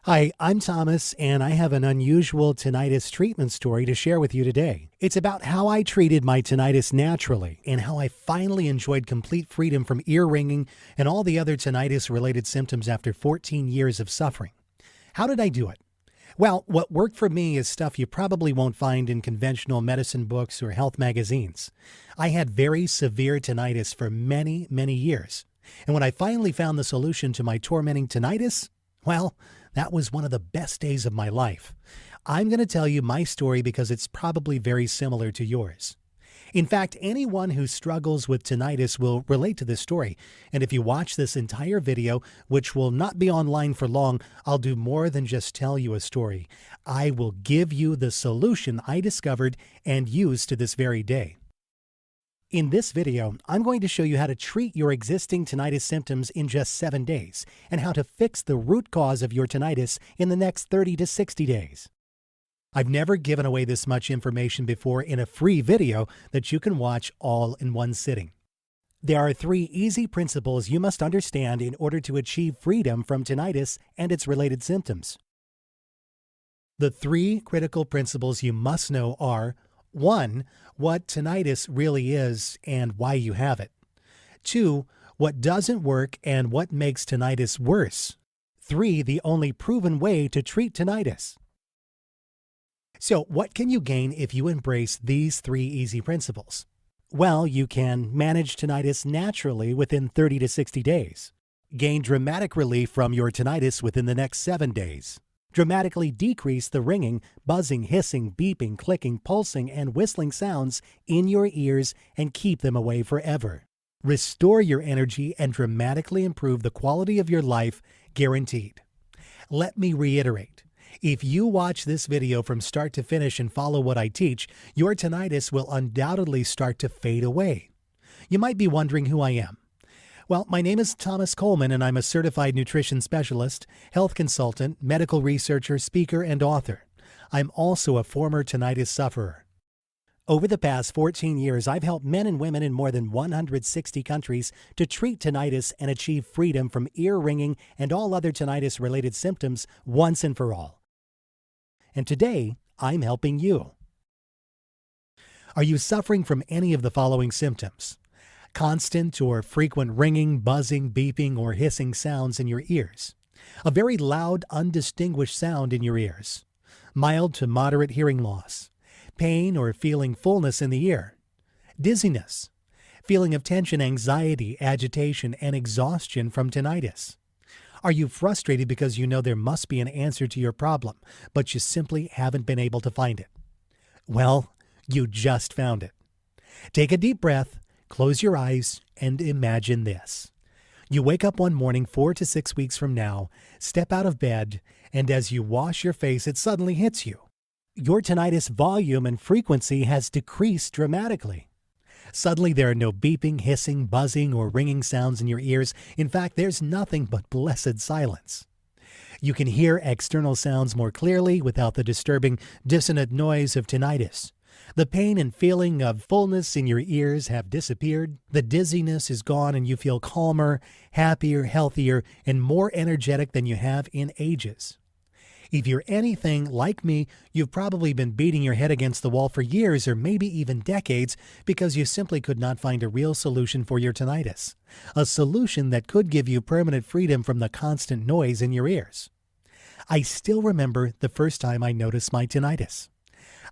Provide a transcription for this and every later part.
Hi, I'm Thomas, and I have an unusual tinnitus treatment story to share with you today. It's about how I treated my tinnitus naturally and how I finally enjoyed complete freedom from ear ringing and all the other tinnitus-related symptoms after 14 years of suffering. How did I do it? Well, what worked for me is stuff you probably won't find in conventional medicine books or health magazines. I had very severe tinnitus for many, many years. And when I finally found the solution to my tormenting tinnitus, well, that was one of the best days of my life. I'm going to tell you my story because it's probably very similar to yours. In fact, anyone who struggles with tinnitus will relate to this story. And if you watch this entire video, which will not be online for long, I'll do more than just tell you a story. I will give you the solution I discovered and use to this very day. In this video, I'm going to show you how to treat your existing tinnitus symptoms in just 7 days and how to fix the root cause of your tinnitus in the next 30 to 60 days. I've never given away this much information before in a free video that you can watch all in one sitting. There are 3 easy principles you must understand in order to achieve freedom from tinnitus and its related symptoms. The 3 critical principles you must know are: 1. What tinnitus really is and why you have it. 2. What doesn't work and what makes tinnitus worse. 3. The only proven way to treat tinnitus. So, what can you gain if you embrace these 3 easy principles? Well, you can manage tinnitus naturally within 30 to 60 days. Gain dramatic relief from your tinnitus within the next 7 days. Dramatically decrease the ringing, buzzing, hissing, beeping, clicking, pulsing, and whistling sounds in your ears and keep them away forever. Restore your energy and dramatically improve the quality of your life, guaranteed. Let me reiterate. If you watch this video from start to finish and follow what I teach, your tinnitus will undoubtedly start to fade away. You might be wondering who I am. Well, my name is Thomas Coleman, and I'm a certified nutrition specialist, health consultant, medical researcher, speaker, and author. I'm also a former tinnitus sufferer. Over the past 14 years, I've helped men and women in more than 160 countries to treat tinnitus and achieve freedom from ear ringing and all other tinnitus-related symptoms once and for all. And today, I'm helping you. Are you suffering from any of the following symptoms? Constant or frequent ringing, buzzing, beeping, or hissing sounds in your ears. A very loud, undistinguished sound in your ears. Mild to moderate hearing loss. Pain or feeling fullness in the ear. Dizziness. Feeling of tension, anxiety, agitation, and exhaustion from tinnitus. Are you frustrated because you know there must be an answer to your problem, but you simply haven't been able to find it? Well, you just found it. Take a deep breath. Close your eyes and imagine this. You wake up one morning 4 to 6 weeks from now, step out of bed, and as you wash your face, it suddenly hits you. Your tinnitus volume and frequency has decreased dramatically. Suddenly there are no beeping, hissing, buzzing, or ringing sounds in your ears. In fact, there's nothing but blessed silence. You can hear external sounds more clearly without the disturbing, dissonant noise of tinnitus. The pain and feeling of fullness in your ears have disappeared. The dizziness is gone and you feel calmer, happier, healthier, and more energetic than you have in ages. If you're anything like me, you've probably been beating your head against the wall for years or maybe even decades because you simply could not find a real solution for your tinnitus. A solution that could give you permanent freedom from the constant noise in your ears. I still remember the first time I noticed my tinnitus.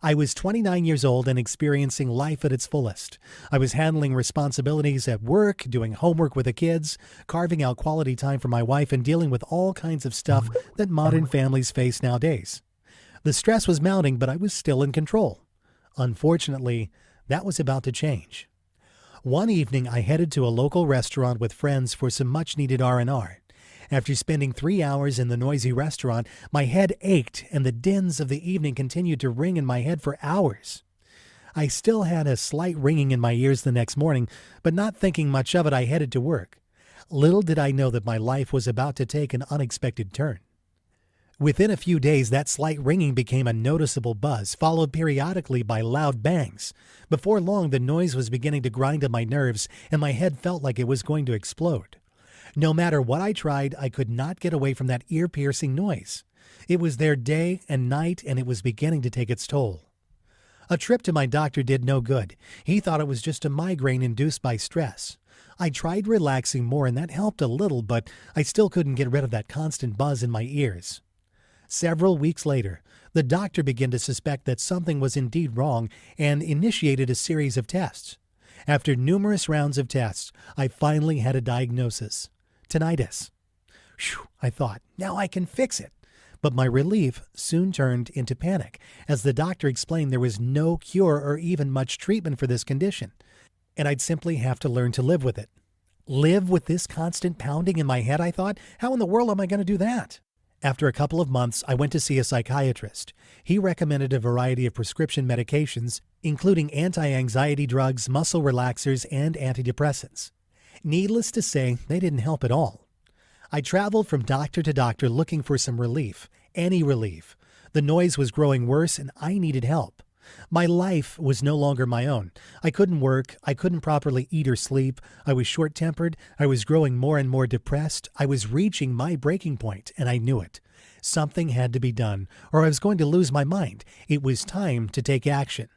I was 29 years old and experiencing life at its fullest. I was handling responsibilities at work, doing homework with the kids, carving out quality time for my wife, and dealing with all kinds of stuff that modern families face nowadays. The stress was mounting, but I was still in control. Unfortunately, that was about to change. One evening, I headed to a local restaurant with friends for some much-needed R&R. After spending 3 hours in the noisy restaurant, my head ached and the dins of the evening continued to ring in my head for hours. I still had a slight ringing in my ears the next morning, but not thinking much of it, I headed to work. Little did I know that my life was about to take an unexpected turn. Within a few days, that slight ringing became a noticeable buzz, followed periodically by loud bangs. Before long, the noise was beginning to grind on my nerves, and my head felt like it was going to explode. No matter what I tried, I could not get away from that ear-piercing noise. It was there day and night, and it was beginning to take its toll. A trip to my doctor did no good. He thought it was just a migraine induced by stress. I tried relaxing more, and that helped a little, but I still couldn't get rid of that constant buzz in my ears. Several weeks later, the doctor began to suspect that something was indeed wrong and initiated a series of tests. After numerous rounds of tests, I finally had a diagnosis: tinnitus. Phew, I thought, now I can fix it. But my relief soon turned into panic, as the doctor explained there was no cure or even much treatment for this condition, and I'd simply have to learn to live with it. Live with this constant pounding in my head, I thought? How in the world am I going to do that? After a couple of months, I went to see a psychiatrist. He recommended a variety of prescription medications, including anti-anxiety drugs, muscle relaxers, and antidepressants. Needless to say, they didn't help at all. I traveled from doctor to doctor looking for some relief, any relief. The noise was growing worse, and I needed help. My life was no longer my own. I couldn't work. I couldn't properly eat or sleep. I was short-tempered. I was growing more and more depressed. I was reaching my breaking point, and I knew it. Something had to be done, or I was going to lose my mind. It was time to take action.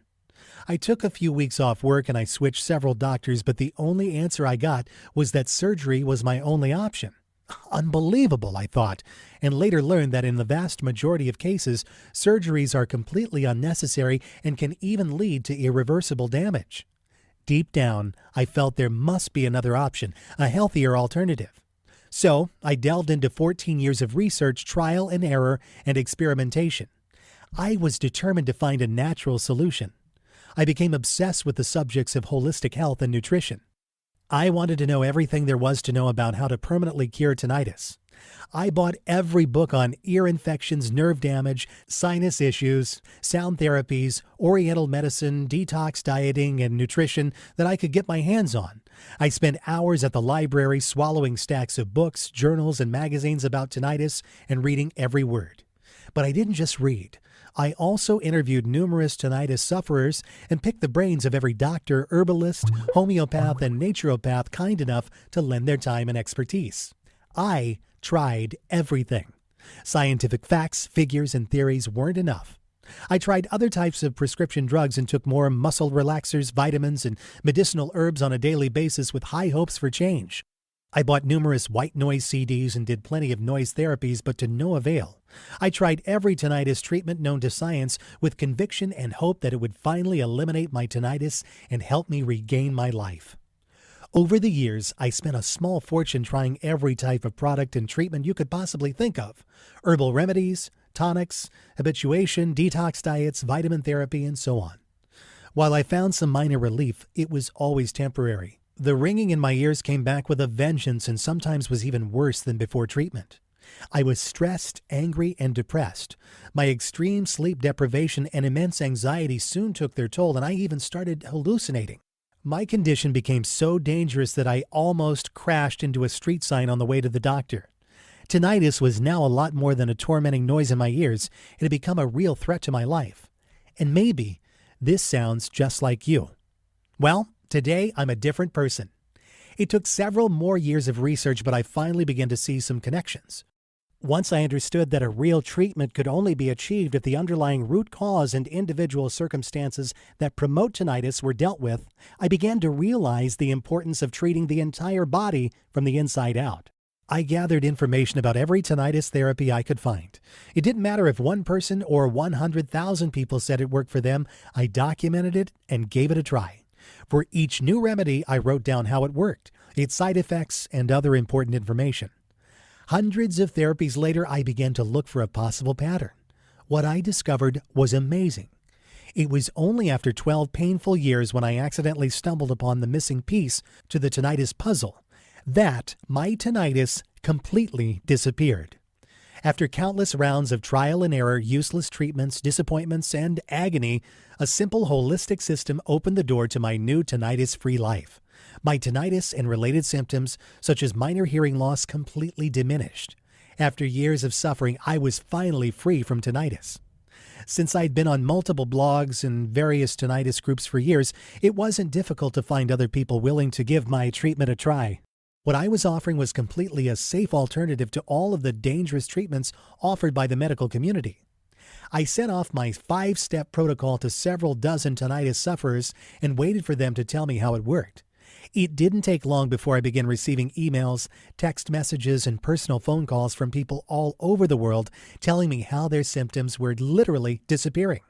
I took a few weeks off work, and I switched several doctors, but the only answer I got was that surgery was my only option. Unbelievable, I thought, and later learned that in the vast majority of cases, surgeries are completely unnecessary and can even lead to irreversible damage. Deep down, I felt there must be another option, a healthier alternative. So I delved into 14 years of research, trial and error, and experimentation. I was determined to find a natural solution. I became obsessed with the subjects of holistic health and nutrition. I wanted to know everything there was to know about how to permanently cure tinnitus. I bought every book on ear infections, nerve damage, sinus issues, sound therapies, oriental medicine, detox dieting, and nutrition that I could get my hands on. I spent hours at the library swallowing stacks of books, journals, and magazines about tinnitus and reading every word. But I didn't just read. I also interviewed numerous tinnitus sufferers and picked the brains of every doctor, herbalist, homeopath, and naturopath kind enough to lend their time and expertise. I tried everything. Scientific facts, figures, and theories weren't enough. I tried other types of prescription drugs and took more muscle relaxers, vitamins, and medicinal herbs on a daily basis with high hopes for change. I bought numerous white noise CDs and did plenty of noise therapies, but to no avail. I tried every tinnitus treatment known to science with conviction and hope that it would finally eliminate my tinnitus and help me regain my life. Over the years, I spent a small fortune trying every type of product and treatment you could possibly think of: herbal remedies, tonics, habituation, detox diets, vitamin therapy, and so on. While I found some minor relief, it was always temporary. The ringing in my ears came back with a vengeance and sometimes was even worse than before treatment. I was stressed, angry, and depressed. My extreme sleep deprivation and immense anxiety soon took their toll, and I even started hallucinating. My condition became so dangerous that I almost crashed into a street sign on the way to the doctor. Tinnitus was now a lot more than a tormenting noise in my ears. It had become a real threat to my life. And maybe this sounds just like you. Well, today I'm a different person. It took several more years of research, but I finally began to see some connections. Once I understood that a real treatment could only be achieved if the underlying root cause and individual circumstances that promote tinnitus were dealt with, I began to realize the importance of treating the entire body from the inside out. I gathered information about every tinnitus therapy I could find. It didn't matter if one person or 100,000 people said it worked for them. I documented it and gave it a try. For each new remedy, I wrote down how it worked, its side effects, and other important information. Hundreds of therapies later, I began to look for a possible pattern. What I discovered was amazing. It was only after 12 painful years, when I accidentally stumbled upon the missing piece to the tinnitus puzzle, that my tinnitus completely disappeared. After countless rounds of trial and error, useless treatments, disappointments, and agony, a simple holistic system opened the door to my new tinnitus-free life. My tinnitus and related symptoms, such as minor hearing loss, completely diminished. After years of suffering, I was finally free from tinnitus. Since I'd been on multiple blogs and various tinnitus groups for years, it wasn't difficult to find other people willing to give my treatment a try. What I was offering was completely a safe alternative to all of the dangerous treatments offered by the medical community. I sent off my 5-step protocol to several dozen tinnitus sufferers and waited for them to tell me how it worked. It didn't take long before I began receiving emails, text messages, and personal phone calls from people all over the world telling me how their symptoms were literally disappearing.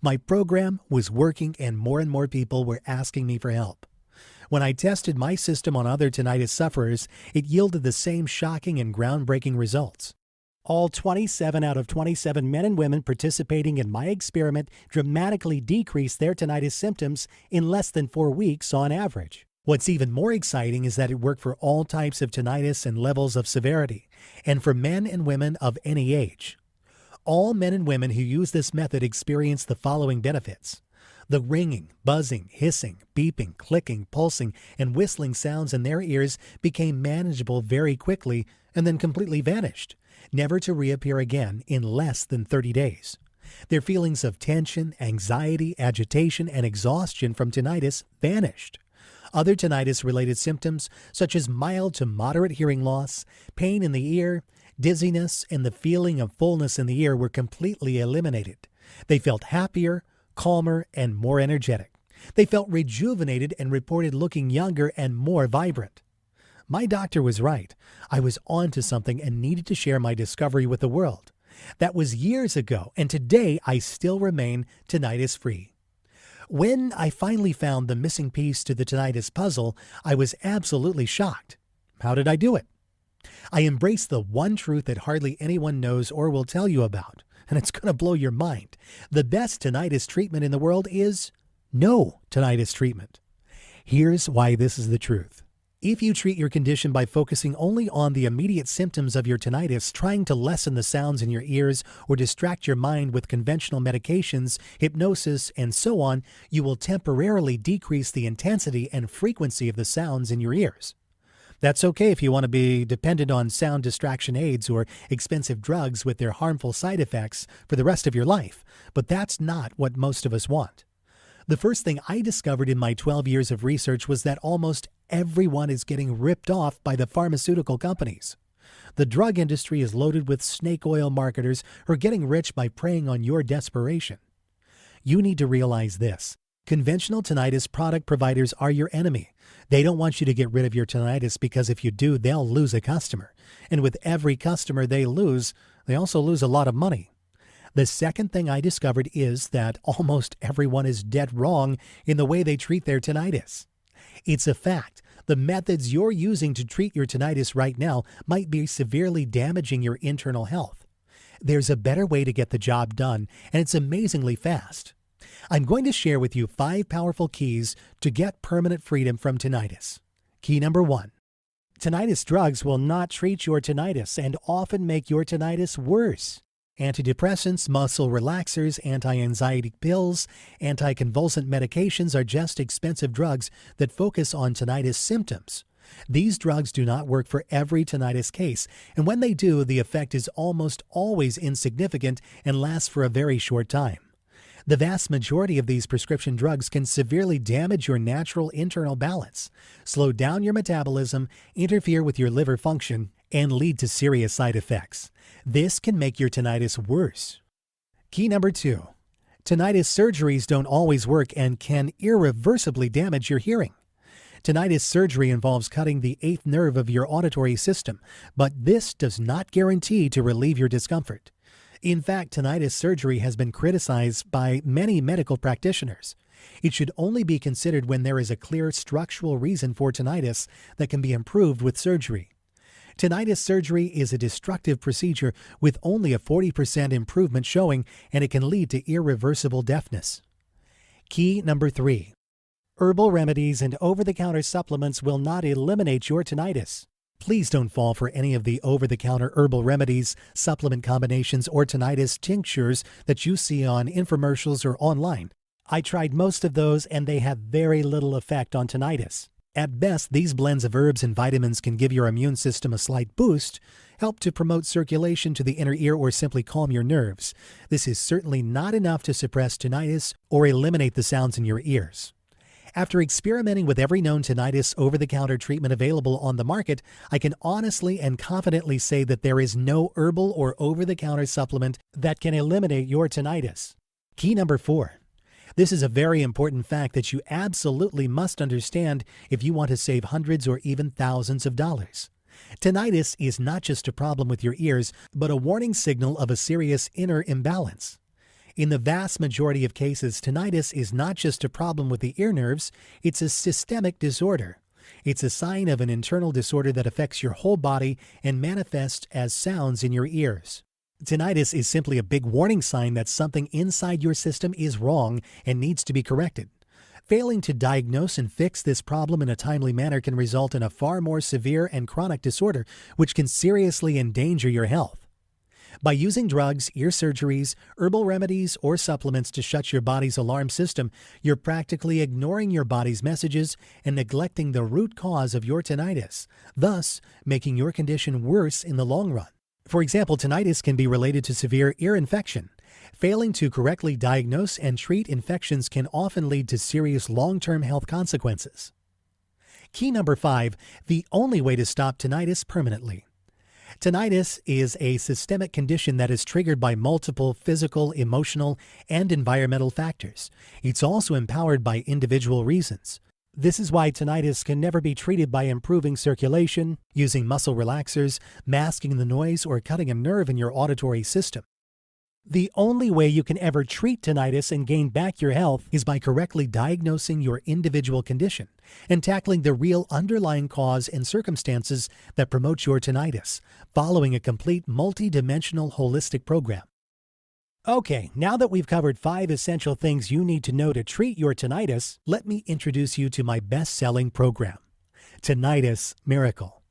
My program was working and more people were asking me for help. When I tested my system on other tinnitus sufferers, it yielded the same shocking and groundbreaking results. All 27 out of 27 men and women participating in my experiment dramatically decreased their tinnitus symptoms in less than 4 weeks on average. What's even more exciting is that it worked for all types of tinnitus and levels of severity, and for men and women of any age. All men and women who use this method experience the following benefits. The ringing, buzzing, hissing, beeping, clicking, pulsing, and whistling sounds in their ears became manageable very quickly and then completely vanished, never to reappear again in less than 30 days. Their feelings of tension, anxiety, agitation, and exhaustion from tinnitus vanished. Other tinnitus-related symptoms, such as mild to moderate hearing loss, pain in the ear, dizziness, and the feeling of fullness in the ear were completely eliminated. They felt happier, calmer, and more energetic. They felt rejuvenated and reported looking younger and more vibrant. My doctor was right. I was onto something and needed to share my discovery with the world. That was years ago, and today I still remain tinnitus-free. When I finally found the missing piece to the tinnitus puzzle, I was absolutely shocked. How did I do it? I embraced the one truth that hardly anyone knows or will tell you about, and it's going to blow your mind. The best tinnitus treatment in the world is no tinnitus treatment. Here's why this is the truth. If you treat your condition by focusing only on the immediate symptoms of your tinnitus, trying to lessen the sounds in your ears or distract your mind with conventional medications, hypnosis, and so on, you will temporarily decrease the intensity and frequency of the sounds in your ears. That's okay if you want to be dependent on sound distraction aids or expensive drugs with their harmful side effects for the rest of your life, but that's not what most of us want. The first thing I discovered in my 12 years of research was that almost everyone is getting ripped off by the pharmaceutical companies. The drug industry is loaded with snake oil marketers who are getting rich by preying on your desperation. You need to realize this. Conventional tinnitus product providers are your enemy. They don't want you to get rid of your tinnitus because if you do, they'll lose a customer. And with every customer they lose, they also lose a lot of money. The second thing I discovered is that almost everyone is dead wrong in the way they treat their tinnitus. It's a fact. The methods you're using to treat your tinnitus right now might be severely damaging your internal health. There's a better way to get the job done, and it's amazingly fast. I'm going to share with you 5 powerful keys to get permanent freedom from tinnitus. Key number 1. Tinnitus drugs will not treat your tinnitus and often make your tinnitus worse. Antidepressants, muscle relaxers, anti-anxiety pills, anticonvulsant medications are just expensive drugs that focus on tinnitus symptoms. These drugs do not work for every tinnitus case, and when they do, the effect is almost always insignificant and lasts for a very short time. The vast majority of these prescription drugs can severely damage your natural internal balance, slow down your metabolism, interfere with your liver function, and lead to serious side effects. This can make your tinnitus worse. Key number 2. Tinnitus surgeries don't always work and can irreversibly damage your hearing. Tinnitus surgery involves cutting the 8th nerve of your auditory system, but this does not guarantee to relieve your discomfort. In fact, tinnitus surgery has been criticized by many medical practitioners. It should only be considered when there is a clear structural reason for tinnitus that can be improved with surgery. Tinnitus surgery is a destructive procedure with only a 40% improvement showing, and it can lead to irreversible deafness. Key number 3. Herbal remedies and over-the-counter supplements will not eliminate your tinnitus. Please don't fall for any of the over-the-counter herbal remedies, supplement combinations, or tinnitus tinctures that you see on infomercials or online. I tried most of those and they have very little effect on tinnitus. At best, these blends of herbs and vitamins can give your immune system a slight boost, help to promote circulation to the inner ear, or simply calm your nerves. This is certainly not enough to suppress tinnitus or eliminate the sounds in your ears. After experimenting with every known tinnitus over-the-counter treatment available on the market, I can honestly and confidently say that there is no herbal or over-the-counter supplement that can eliminate your tinnitus. Key number 4. This is a very important fact that you absolutely must understand if you want to save hundreds or even thousands of dollars. Tinnitus is not just a problem with your ears, but a warning signal of a serious inner imbalance. In the vast majority of cases, tinnitus is not just a problem with the ear nerves, it's a systemic disorder. It's a sign of an internal disorder that affects your whole body and manifests as sounds in your ears. Tinnitus is simply a big warning sign that something inside your system is wrong and needs to be corrected. Failing to diagnose and fix this problem in a timely manner can result in a far more severe and chronic disorder, which can seriously endanger your health. By using drugs, ear surgeries, herbal remedies, or supplements to shut your body's alarm system, you're practically ignoring your body's messages and neglecting the root cause of your tinnitus, thus making your condition worse in the long run. For example, tinnitus can be related to severe ear infection. Failing to correctly diagnose and treat infections can often lead to serious long-term health consequences. Key number 5, the only way to stop tinnitus permanently. Tinnitus is a systemic condition that is triggered by multiple physical, emotional, and environmental factors. It's also empowered by individual reasons. This is why tinnitus can never be treated by improving circulation, using muscle relaxers, masking the noise, or cutting a nerve in your auditory system. The only way you can ever treat tinnitus and gain back your health is by correctly diagnosing your individual condition and tackling the real underlying cause and circumstances that promote your tinnitus, following a complete multi-dimensional holistic program. Okay, now that we've covered 5 essential things you need to know to treat your tinnitus, let me introduce you to my best-selling program, Tinnitus Miracle.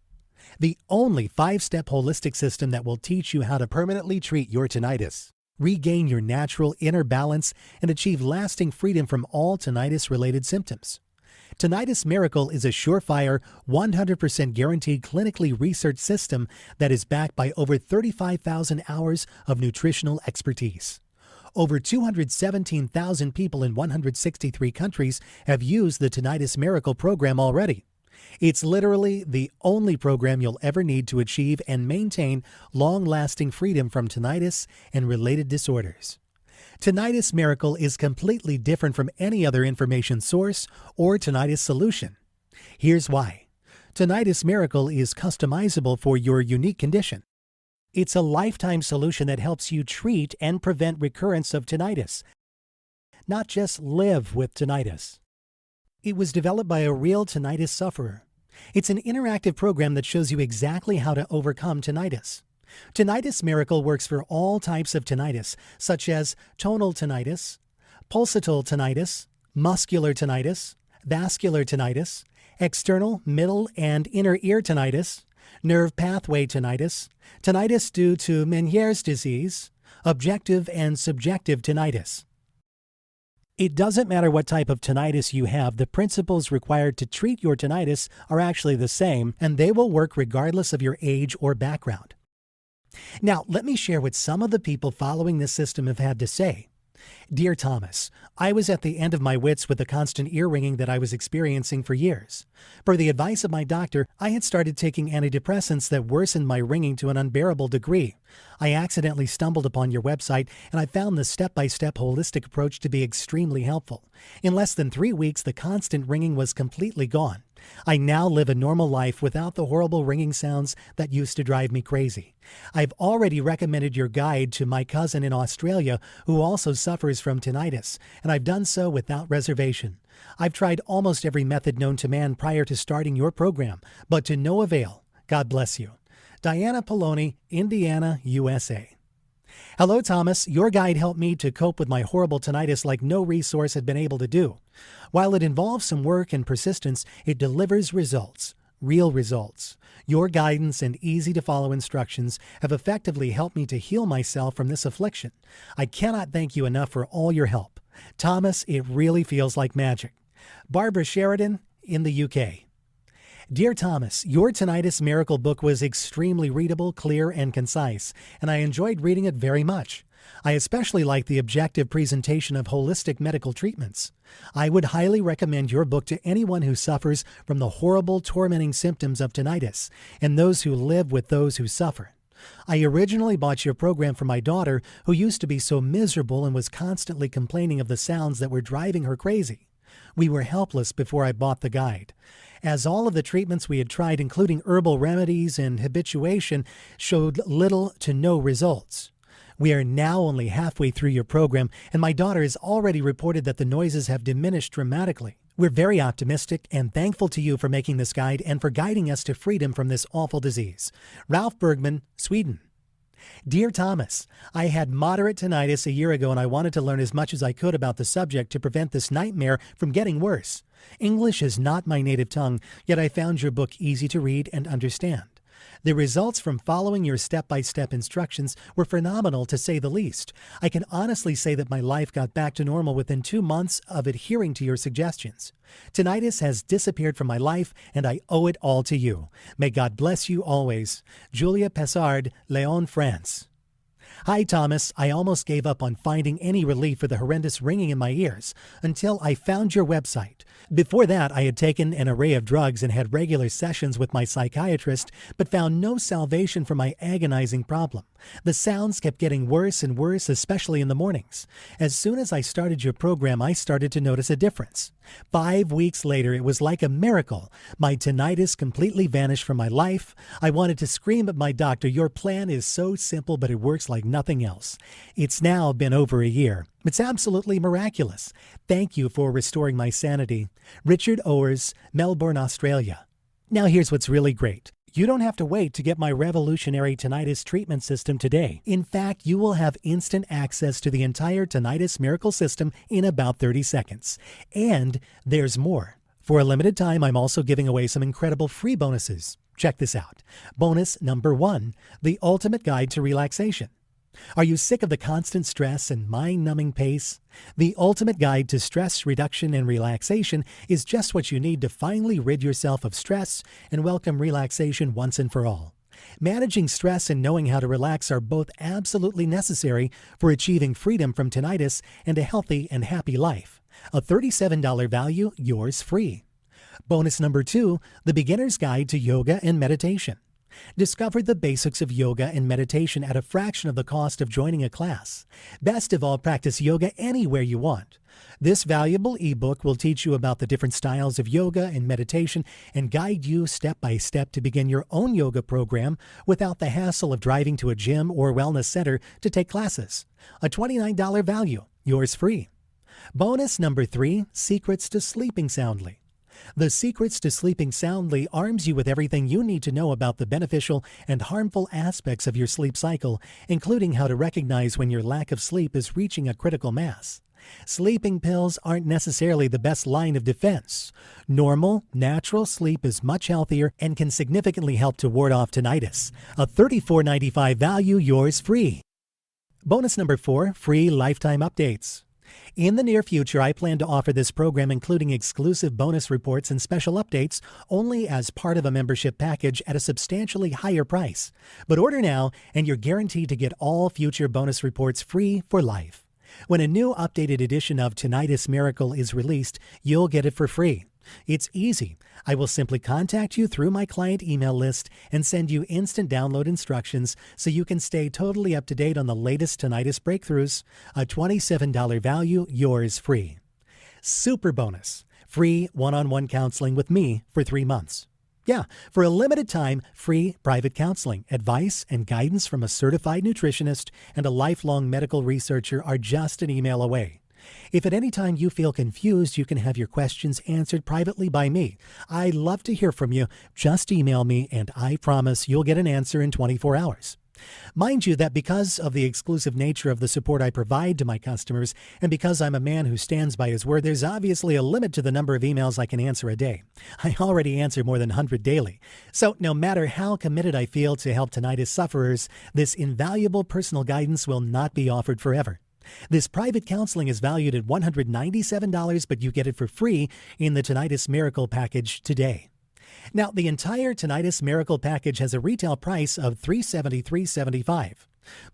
The only 5-step holistic system that will teach you how to permanently treat your tinnitus, regain your natural inner balance, and achieve lasting freedom from all tinnitus-related symptoms. Tinnitus Miracle is a surefire, 100% guaranteed clinically researched system that is backed by over 35,000 hours of nutritional expertise. Over 217,000 people in 163 countries have used the Tinnitus Miracle program already. It's literally the only program you'll ever need to achieve and maintain long-lasting freedom from tinnitus and related disorders. Tinnitus Miracle is completely different from any other information source or tinnitus solution. Here's why. Tinnitus Miracle is customizable for your unique condition. It's a lifetime solution that helps you treat and prevent recurrence of tinnitus, not just live with tinnitus. It was developed by a real tinnitus sufferer. It's an interactive program that shows you exactly how to overcome tinnitus. Tinnitus Miracle works for all types of tinnitus, such as tonal tinnitus, pulsatile tinnitus, muscular tinnitus, vascular tinnitus, external, middle, and inner ear tinnitus, nerve pathway tinnitus, tinnitus due to Meniere's disease, objective and subjective tinnitus. It doesn't matter what type of tinnitus you have, the principles required to treat your tinnitus are actually the same, and they will work regardless of your age or background. Now, let me share what some of the people following this system have had to say. Dear Thomas, I was at the end of my wits with the constant ear ringing that I was experiencing for years. Per the advice of my doctor, I had started taking antidepressants that worsened my ringing to an unbearable degree. I accidentally stumbled upon your website, and I found the step-by-step holistic approach to be extremely helpful. In less than 3 weeks, the constant ringing was completely gone. I now live a normal life without the horrible ringing sounds that used to drive me crazy. I've already recommended your guide to my cousin in Australia who also suffers from tinnitus, and I've done so without reservation. I've tried almost every method known to man prior to starting your program, but to no avail. God bless you. Diana Poloni, Indiana, USA. Hello, Thomas. Your guide helped me to cope with my horrible tinnitus like no resource had been able to do. While it involves some work and persistence, it delivers results, real results. Your guidance and easy-to-follow instructions have effectively helped me to heal myself from this affliction. I cannot thank you enough for all your help. Thomas, it really feels like magic. Barbara Sheridan, in the UK. Dear Thomas, your Tinnitus Miracle book was extremely readable, clear, and concise, and I enjoyed reading it very much. I especially like the objective presentation of holistic medical treatments. I would highly recommend your book to anyone who suffers from the horrible, tormenting symptoms of tinnitus and those who live with those who suffer. I originally bought your program for my daughter, who used to be so miserable and was constantly complaining of the sounds that were driving her crazy. We were helpless before I bought the guide, as all of the treatments we had tried, including herbal remedies and habituation, showed little to no results. We are now only halfway through your program, and my daughter has already reported that the noises have diminished dramatically. We're very optimistic and thankful to you for making this guide and for guiding us to freedom from this awful disease. Ralph Bergman, Sweden. Dear Thomas, I had moderate tinnitus a year ago and I wanted to learn as much as I could about the subject to prevent this nightmare from getting worse. English is not my native tongue, yet I found your book easy to read and understand. The results from following your step-by-step instructions were phenomenal, to say the least. I can honestly say that my life got back to normal within 2 months of adhering to your suggestions. Tinnitus has disappeared from my life, and I owe it all to you. May God bless you always. Julia Pessard, Lyon, France. Hi, Thomas. I almost gave up on finding any relief for the horrendous ringing in my ears until I found your website. Before that, I had taken an array of drugs and had regular sessions with my psychiatrist, but found no salvation for my agonizing problem. The sounds kept getting worse and worse, especially in the mornings. As soon as I started your program, I started to notice a difference. 5 weeks later, it was like a miracle. My tinnitus completely vanished from my life. I wanted to scream at my doctor, "Your plan is so simple, but it works like nothing else." It's now been over a year. It's absolutely miraculous. Thank you for restoring my sanity. Richard Owers, Melbourne, Australia. Now here's what's really great. You don't have to wait to get my revolutionary tinnitus treatment system today. In fact, you will have instant access to the entire tinnitus miracle system in about 30 seconds. And there's more. For a limited time, I'm also giving away some incredible free bonuses. Check this out. Bonus number 1, the ultimate guide to relaxation. Are you sick of the constant stress and mind-numbing pace? The ultimate guide to stress reduction and relaxation is just what you need to finally rid yourself of stress and welcome relaxation once and for all. Managing stress and knowing how to relax are both absolutely necessary for achieving freedom from tinnitus and a healthy and happy life. A $37 value, yours free. Bonus number 2, the beginner's guide to yoga and meditation. Discover the basics of yoga and meditation at a fraction of the cost of joining a class. Best of all, practice yoga anywhere you want. This valuable ebook will teach you about the different styles of yoga and meditation and guide you step by step to begin your own yoga program without the hassle of driving to a gym or wellness center to take classes. A $29 value, yours free. Bonus number 3, Secrets to Sleeping Soundly. The Secrets to Sleeping Soundly arms you with everything you need to know about the beneficial and harmful aspects of your sleep cycle, including how to recognize when your lack of sleep is reaching a critical mass. Sleeping pills aren't necessarily the best line of defense. Normal, natural sleep is much healthier and can significantly help to ward off tinnitus. A $34.95 value, yours free. Bonus number 4, free lifetime updates. In the near future, I plan to offer this program including exclusive bonus reports and special updates only as part of a membership package at a substantially higher price. But order now and you're guaranteed to get all future bonus reports free for life. When a new updated edition of Tinnitus Miracle is released, you'll get it for free. It's easy. I will simply contact you through my client email list and send you instant download instructions so you can stay totally up to date on the latest tinnitus breakthroughs. A $27 value, yours free. Super bonus. Free one-on-one counseling with me for 3 months. Yeah, for a limited time, free private counseling, advice, and guidance from a certified nutritionist and a lifelong medical researcher are just an email away. If at any time you feel confused, you can have your questions answered privately by me. I'd love to hear from you. Just email me, and I promise you'll get an answer in 24 hours. Mind you that because of the exclusive nature of the support I provide to my customers, and because I'm a man who stands by his word, there's obviously a limit to the number of emails I can answer a day. I already answer more than 100 daily. So no matter how committed I feel to help tinnitus sufferers, this invaluable personal guidance will not be offered forever. This private counseling is valued at $197, but you get it for free in the Tinnitus Miracle package today. Now, the entire Tinnitus Miracle package has a retail price of $373.75.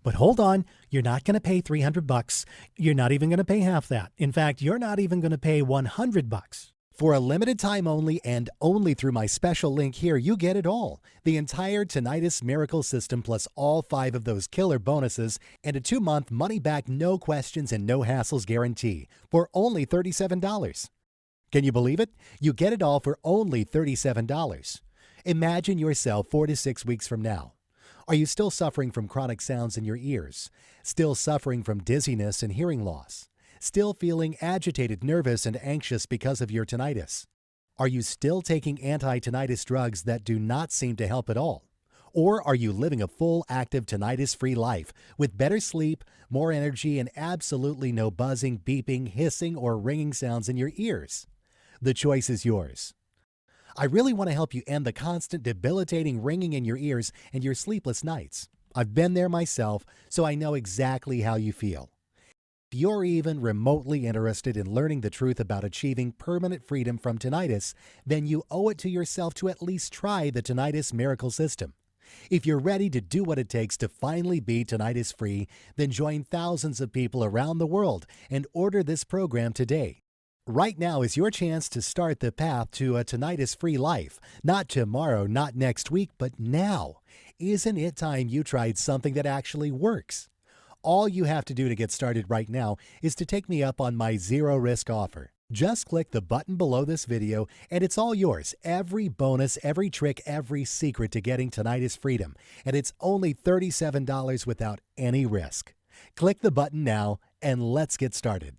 But hold on, you're not going to pay $300. You're not even going to pay half that. In fact, you're not even going to pay $100. For a limited time only and only through my special link here, you get it all. The entire Tinnitus Miracle System plus all 5 of those killer bonuses and a 2-month money-back, no questions and no hassles guarantee for only $37. Can you believe it? You get it all for only $37. Imagine yourself 4 to 6 weeks from now. Are you still suffering from chronic sounds in your ears? Still suffering from dizziness and hearing loss? Still feeling agitated, nervous, and anxious because of your tinnitus? Are you still taking anti-tinnitus drugs that do not seem to help at all? Or are you living a full, active, tinnitus-free life with better sleep, more energy, and absolutely no buzzing, beeping, hissing, or ringing sounds in your ears? The choice is yours. I really want to help you end the constant debilitating ringing in your ears and your sleepless nights. I've been there myself, so I know exactly how you feel. If you're even remotely interested in learning the truth about achieving permanent freedom from tinnitus, then you owe it to yourself to at least try the Tinnitus Miracle System. If you're ready to do what it takes to finally be tinnitus-free, then join thousands of people around the world and order this program today. Right now is your chance to start the path to a tinnitus-free life. Not tomorrow, not next week, but now. Isn't it time you tried something that actually works? All you have to do to get started right now is to take me up on my zero-risk offer. Just click the button below this video and it's all yours. Every bonus, every trick, every secret to getting tinnitus freedom. And it's only $37 without any risk. Click the button now and let's get started.